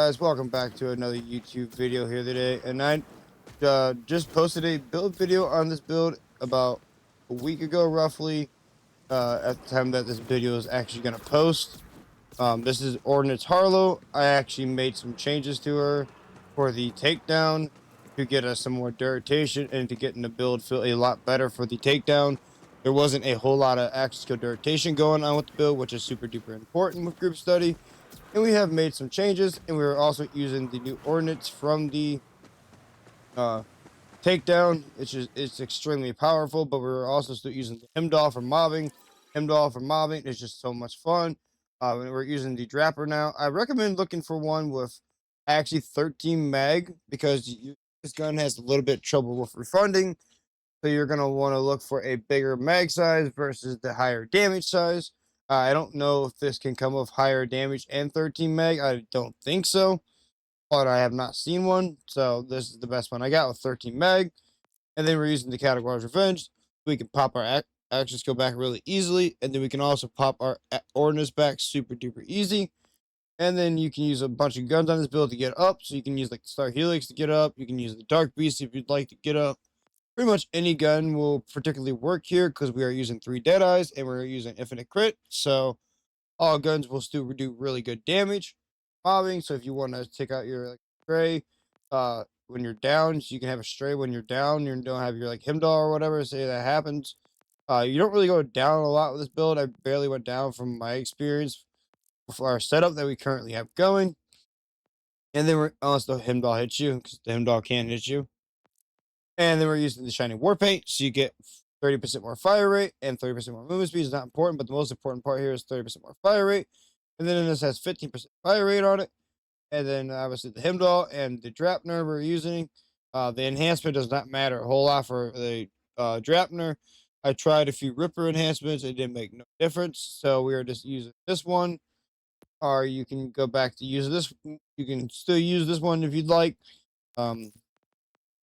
guys, welcome back to another YouTube video here today. And I just posted a build video on this build about a week ago roughly, at the time that this video is actually going to post. This is Ordance Harlowe. I actually made some changes to her for the takedown to get us some more duration and to getting the build feel a lot better for the takedown. There wasn't a whole lot of action skill duration going on with the build, which is super duper important with group study. And we have made some changes, and we're also using the new ordnance from the takedown. It's extremely powerful, but we're also still using the Hemdahl for mobbing. Hemdahl for mobbing is just so much fun. And we're using the Drapper now. I recommend looking for one with actually 13 mag because this gun has a little bit of trouble with refunding. So you're going to want to look for a bigger mag size versus the higher damage size. I don't know if this can come with higher damage and 13 mag. I don't think so, but I have not seen one. So this is the best one I got with 13 mag. And then we're using the Categorized Revenge. We can pop our actions go back really easily. And then we can also pop our ordnance back super duper easy. And then you can use a bunch of guns on this build to get up. So you can use like the Star Helix to get up. You can use the Dark Beast if you'd like to get up. Pretty much any gun will particularly work here because we are using 3 Deadeyes and we're using infinite crit. So all guns will still do really good damage. Mobbing, so if you want to take out your stray when you're down, so you can have a stray when you're down, you don't have your Hemdahl or whatever, say that happens. You don't really go down a lot with this build. I barely went down from my experience for our setup that we currently have going. And then unless the Hemdahl hits you, because the Hemdahl can hit you. And then we're using the Shiny War Paint, so you get 30% more fire rate and 30% more movement speed. Is not important, but the most important part here is 30% more fire rate. And then this has 15% fire rate on it. And then obviously the Hemdahl and the Drapner we're using. The enhancement does not matter a whole lot for the Drapner. I tried a few Ripper enhancements. It didn't make no difference. So we are just using this one. Or you can go back to use this. You can still use this one if you'd like.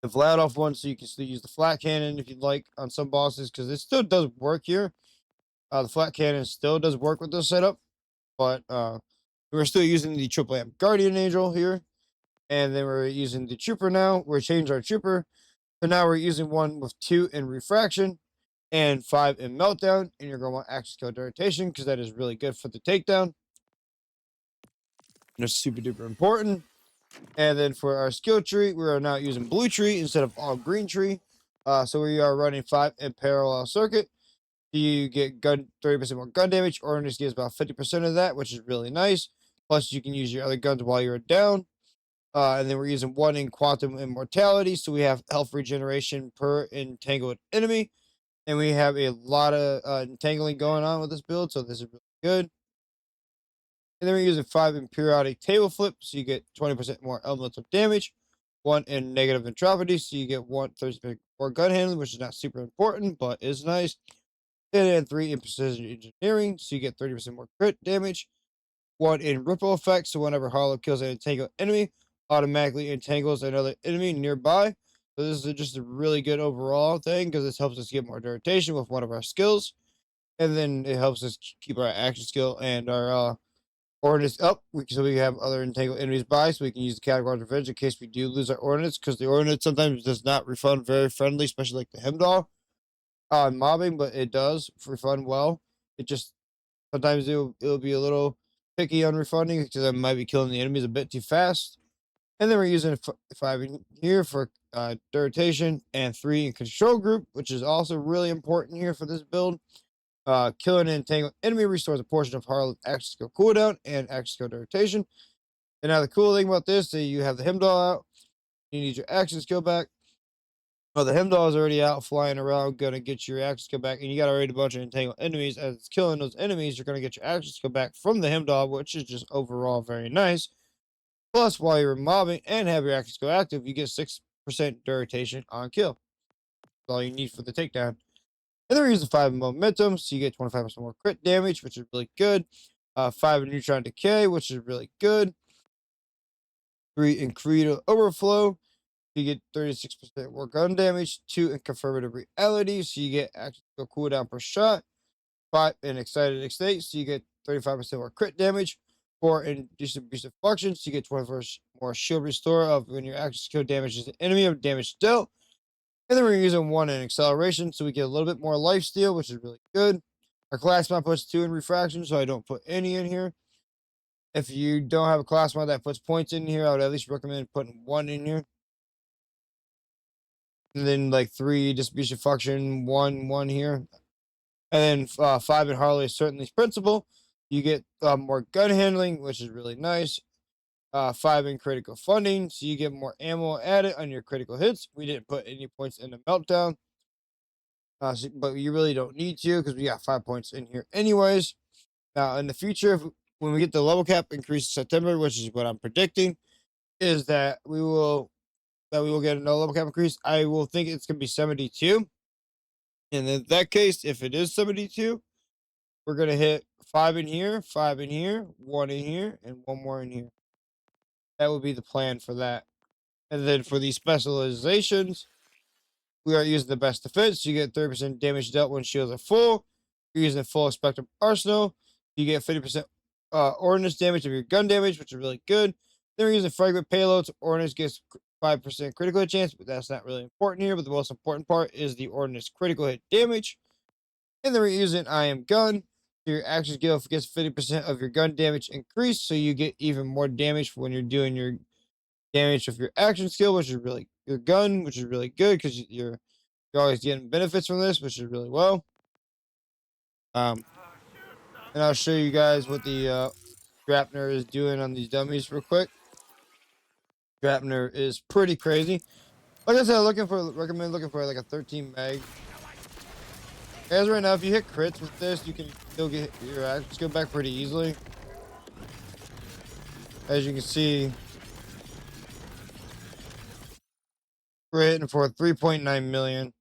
The Vladoff one, so you can still use the flat cannon if you'd like on some bosses, because it still does work here. The flat cannon still does work with this setup, but we're still using the Triple Amp Guardian Angel here, and then we're using the Trooper now. We're changing our Trooper, so now we're using one with 2 in Refraction and 5 in Meltdown, and you're going to want Action Skill Duration because that is really good for the takedown. And it's super duper important. And then for our skill tree, we are now using blue tree instead of all green tree. So we are running 5 in parallel circuit. You get 30% more gun damage. Ordnance gives about 50% of that, which is really nice. Plus, you can use your other guns while you're down. And then we're using 1 in quantum immortality. So we have health regeneration per entangled enemy. And we have a lot of entangling going on with this build. So this is really good. And then we're using 5 in periodic table flip, so you get 20% more elements of damage. 1 in negative entropy, so you get 30% more gun handling, which is not super important, but is nice. And then 3 in precision engineering, so you get 30% more crit damage. 1 in ripple effect, so whenever Harlowe kills an entangled enemy, automatically entangles another enemy nearby. So this is just a really good overall thing, because this helps us get more duration with one of our skills. And then it helps us keep our action skill and our ordnance up, so we have other entangled enemies by, so we can use the Categorized Revenge in case we do lose our ordnance, because the ordnance sometimes does not refund very friendly, especially like the Hemdahl mobbing, but it does refund well. It just sometimes it'll be a little picky on refunding because I might be killing the enemies a bit too fast. And then we're using 5 in here for duration and 3 in control group, which is also really important here for this build. Killing an entangled enemy restores a portion of Harlow's action skill cooldown and action skill duration. And now the cool thing about this is you have the Hemdahl out. You need your action skill back. Well, the Hemdahl is already out flying around, gonna get your action skill back, and you got already a bunch of entangled enemies. As it's killing those enemies, you're gonna get your action skill back from the Hemdahl, which is just overall very nice. Plus, while you're mobbing and have your action skill active, you get 6% duration on kill. That's all you need for the takedown. And then we're using 5 in momentum, so you get 25% more crit damage, which is really good. 5 in neutron decay, which is really good. 3 in creative overflow, you get 36% more gun damage. 2 in confirmative reality, so you get action cooldown per shot. 5 in excited state, so you get 35% more crit damage. support and distribution functions. You get 24 more shield restore of when your action skill damages the enemy of damage dealt. And then we're using 1 in acceleration, so we get a little bit more life steal, which is really good. Our class mod puts 2 in refraction, so I don't put any in here. If you don't have a class mod that puts points in here, I would at least recommend putting 1 in here. And then like 3 distribution function, 1 here. And then 5 in Harlowe is certainly principal. You get more gun handling, which is really nice. 5 in critical funding, so you get more ammo added on your critical hits. We didn't put any points in the meltdown, but you really don't need to because we got 5 points in here anyways. Now in the future, when we get the level cap increase in September, which is what I'm predicting, is that we will get another level cap increase. I will think it's gonna be 72. And in that case, if it is 72, we're gonna hit 5 in here, 5 in here, 1 in here, and 1 more in here. That would be the plan for that. And then for these specializations, we are using the best defense. You get 30% damage dealt when shields are full. You're using full spectrum arsenal. You get 50% ordnance damage of your gun damage, which is really good. Then we're using fragment payloads. Ordnance gets 5% critical hit chance, but that's not really important here. But the most important part is the ordnance critical hit damage. And then we're using I am gun. Your action skill gets 50% of your gun damage increased, so you get even more damage when you're doing your damage with your action skill, which is really your gun, which is really good because you're always getting benefits from this, which is really well. And I'll show you guys what the Grapner is doing on these dummies real quick. Grapner is pretty crazy. Like I said, recommend looking for like a 13 mag. As right now, if you hit crits with this, you can still get your action skill back pretty easily. As you can see, we're hitting for 3.9 million.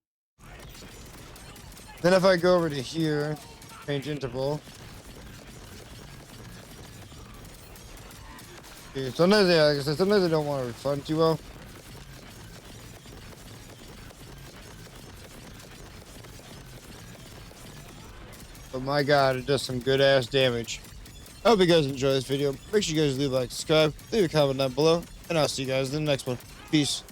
Then if I go over to here, change interval. Okay, sometimes they, like I said, sometimes they don't want to refund too well. But my god, it does some good ass damage. I hope you guys enjoy this video. Make sure you guys leave a like, subscribe, leave a comment down below, and I'll see you guys in the next one. Peace.